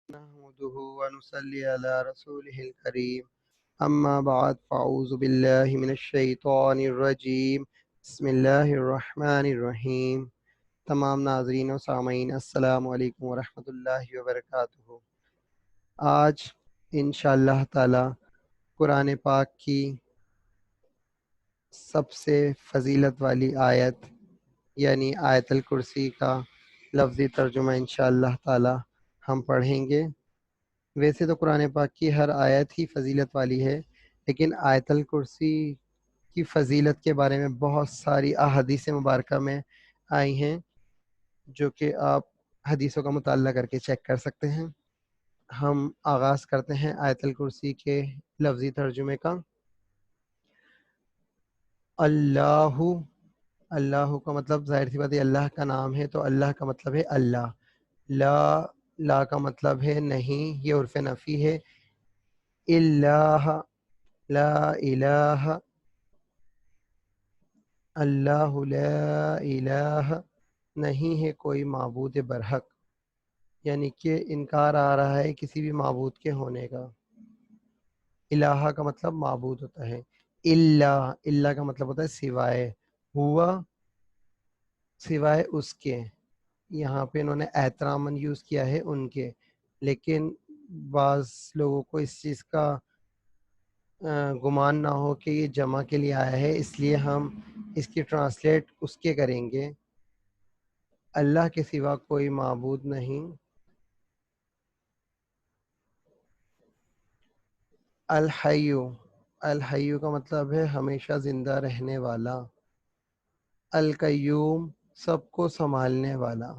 نحمده ونصلي على رسوله الكريم أما بعد فأعوذ بالله من الشیطان الرجیم بسم اللہ الرحمن الرحیم۔ تمام ناظرین و سامعین السلام علیکم ورحمۃ اللہ وبرکاتہ۔ آج انشاءاللہ تعالی قرآن پاک کی سب سے فضیلت والی آیت یعنی آیت الکرسی کا لفظی ترجمہ انشاءاللہ تعالی ہم پڑھیں گے۔ ویسے تو قرآن پاک کی ہر آیت ہی فضیلت والی ہے، لیکن آیت الکرسی کی فضیلت کے بارے میں بہت ساری احادیث مبارکہ میں آئی ہیں، جو کہ آپ حدیثوں کا مطالعہ کر کے چیک کر سکتے ہیں۔ ہم آغاز کرتے ہیں آیت الکرسی کے لفظی ترجمے کا۔ اللہ، اللہ کا مطلب ظاہر سی بات ہے اللہ کا نام ہے، تو اللہ کا مطلب ہے اللہ۔ لا، لا کا مطلب ہے نہیں، یہ عرف نفی ہے۔ اللہ، لا الہ، اللہ لا الہ، نہیں ہے کوئی معبود برحق، یعنی کہ انکار آ رہا ہے کسی بھی معبود کے ہونے کا۔ الہ کا مطلب معبود ہوتا ہے، اللہ، اللہ کا مطلب ہوتا ہے سوائے، ہوا سوائے اس کے۔ یہاں پہ انہوں نے احتراماً یوز کیا ہے ان کے، لیکن بعض لوگوں کو اس چیز کا گمان نہ ہو کہ یہ جمع کے لیے آیا ہے، اس لیے ہم اس کی ٹرانسلیٹ اس کے کریں گے۔ اللہ کے سوا کوئی معبود نہیں۔ الحی، الحی کا مطلب ہے ہمیشہ زندہ رہنے والا۔ القیوم، سب کو سنبھالنے والا۔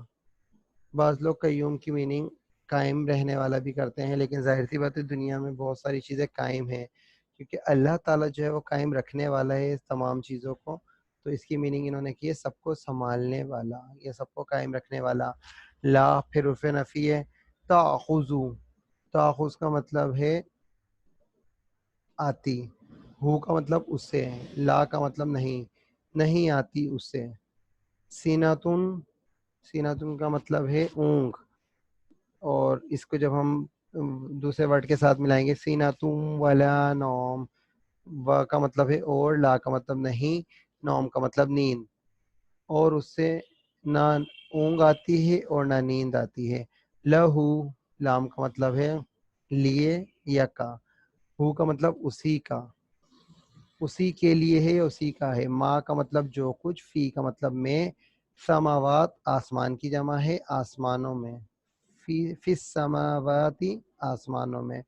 بعض لوگ قیوم کی میننگ قائم رہنے والا بھی کرتے ہیں، لیکن ظاہر سی بات ہے دنیا میں بہت ساری چیزیں قائم ہیں، کیونکہ اللہ تعالیٰ جو ہے وہ قائم رکھنے والا ہے اس تمام چیزوں کو، تو اس کی میننگ انہوں نے کی ہے سب کو سنبھالنے والا یا سب کو قائم رکھنے والا۔ لا پھر عرف نفی ہے۔ تاخذو، تاخذ کا مطلب ہے آتی، ہو کا مطلب اس سے، لا کا مطلب نہیں، نہیں آتی اس سے۔ سیناتن، سیناتن کا مطلب ہے اونگ، اور اس کو جب ہم دوسرے ورڈ کے ساتھ ملائیں گے سیناتم ولا نوم، و کا مطلب ہے اور، لا کا مطلب نہیں، نوم کا مطلب نیند، اور اس سے نہ اونگ آتی ہے اور نہ نیند آتی ہے۔ لہو، لام کا مطلب ہے لیے یا کا، ہو کا مطلب اسی کا، اسی کے لیے ہے، اسی کا ہے۔ ما کا مطلب جو کچھ، فی کا مطلب میں، سماوات آسمان کی جمع ہے، آسمانوں میں، فی السماواتی آسمانوں میں۔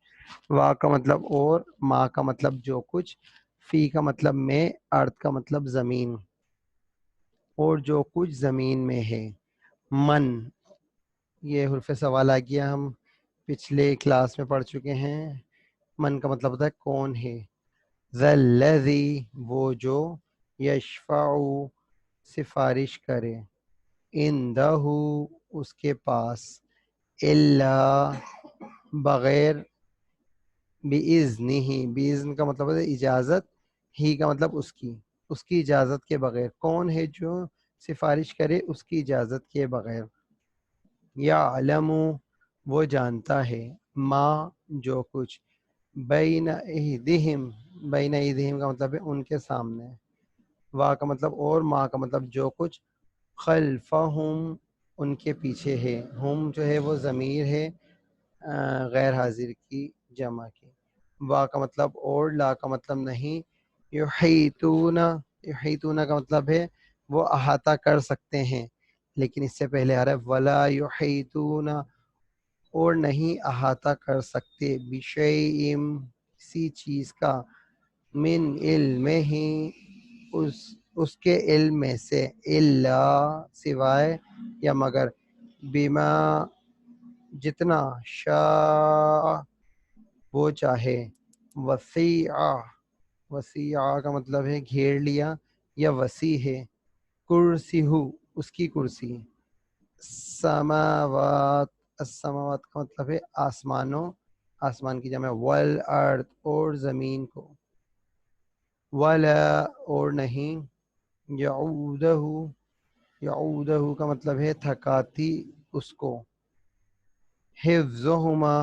وا کا مطلب اور، ما کا مطلب جو کچھ، فی کا مطلب میں، ارض کا مطلب زمین، اور جو کچھ زمین میں ہے۔ من، یہ حرف سوال آ گیا، ہم پچھلے کلاس میں پڑھ چکے ہیں۔ من کا مطلب ہوتا ہے کون ہے۔ ذا الذی، وہ جو، یشفع، سفارش کرے، عندہ، اس کے پاس، الا، بغیر، بِإِذْنِهِ، بِإِذْن کا مطلب ہے اجازت، ہی کا مطلب اس کی اجازت کے بغیر۔ کون ہے جو سفارش کرے اس کی اجازت کے بغیر؟ یعلم، وہ جانتا ہے، ما، جو کچھ، بین ایدہم، بین ایدہم کا مطلب ہے ان کے سامنے، وا کا مطلب اور، ما کا مطلب جو کچھ، خلفہم، ان کے پیچھے ہے۔ ہم جو ہے وہ ضمیر ہے غیر حاضر کی جمع کی۔ وا کا مطلب اور، لا کا مطلب نہیں۔ یحیطون، یحیطون کا مطلب ہے وہ احاطہ کر سکتے ہیں، لیکن اس سے پہلے آ رہا ہے ولا یحیطون، اور نہیں احاطہ کر سکتے، بشیء، کسی چیز کا، من علمہ، اس کے علم میں سے، الا، سوائے یا مگر، بما، جتنا، شاء، وہ چاہے، وسیع، وسیع کا مطلب ہے گھیر لیا یا وسیع ہے، کرسی ہو، اس کی کرسی، سماوات، السماوات کا مطلب ہے آسمانوں، آسمان کی جمع، والارض، اور زمین کو، ولا، اور نہیں، یعودہ، یعودہ کا مطلب ہے تھکاتی اس کو، حفظہما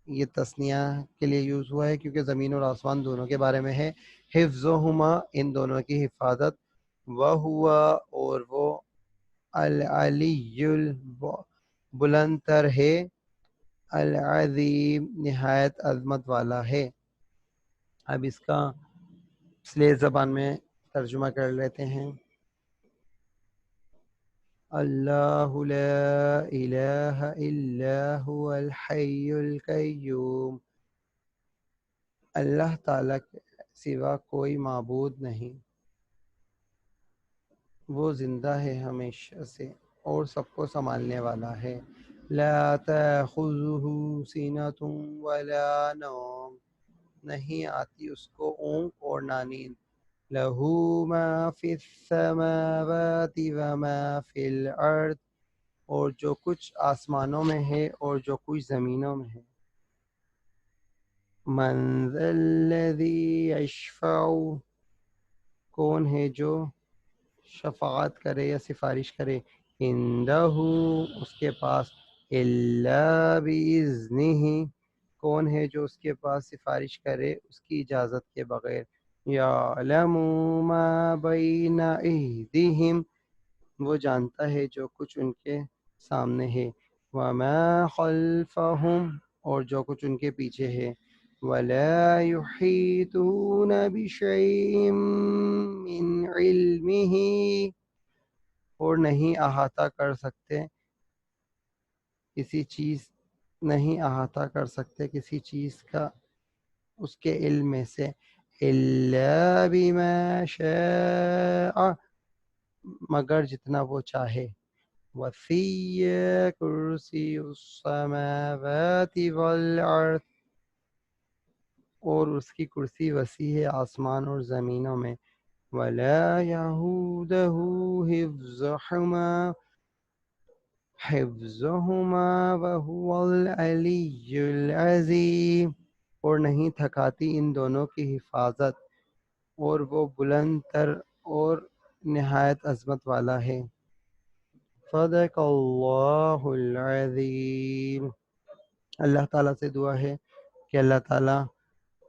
یہ تثنیہ کے لیے یوز ہوا ہے کیونکہ زمین اور آسمان دونوں کے بارے میں ہے. حفظہما ان دونوں کی حفاظت. وہوا اور وہ العلی بلند تر ہے. العظیم نہایت عظمت والا ہے. اب اس کا سلیٹ زبان میں ترجمہ کر لیتے ہیں. اللہ لا الہ الا هو الحی القیوم. اللہ تعالیٰ کے سوا کوئی معبود نہیں، وہ زندہ ہے ہمیشہ سے اور سب کو سنبھالنے والا ہے. لا تأخذہ سینۃ ولا نوم نہیں آتی اس کو اونگ اور نہ نیند. لہ ما فی السماوات وما فی الارض اور جو کچھ آسمانوں میں ہے اور جو کچھ زمینوں میں ہے. من ذا الذی یشفع کون ہے جو شفاعت کرے یا سفارش کرے. عندہ اس کے پاس. الا باذنہ کون ہے جو اس کے پاس سفارش کرے اس کی اجازت کے بغیر. یعلم ما بین ایدیہم وہ جانتا ہے جو کچھ ان کے سامنے ہے. وما خلفہم اور جو کچھ ان کے پیچھے ہے. ولا یحیطون بشیء من علمہ اور نہیں احاطہ کر سکتے کسی چیز کا اس کے علم میں سے. الا بما شاء مگر جتنا وہ چاہے. وسیع کرسی السماوات والارض اور اس کی کرسی وسیع ہے آسمان اور زمینوں میں. ولا یہودہ حفظہما وہو العلی العظیم اور نہیں تھکاتی ان دونوں کی حفاظت اور وہ بلند تر اور نہایت عظمت والا ہے. صدق اللہ العظیم. اللہ تعالیٰ سے دعا ہے کہ اللہ تعالیٰ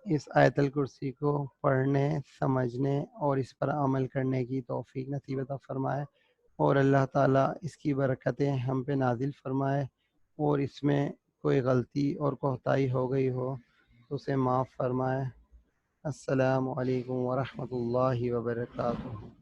اس آیت الکرسی کو پڑھنے، سمجھنے اور اس پر عمل کرنے کی توفیق نصیب عطا فرمائے، اور اللہ تعالیٰ اس کی برکتیں ہم پہ نازل فرمائے، اور اس میں کوئی غلطی اور کوتاہی ہو گئی ہو تو اسے معاف فرمائے. السلام علیکم ورحمۃ اللہ وبرکاتہ.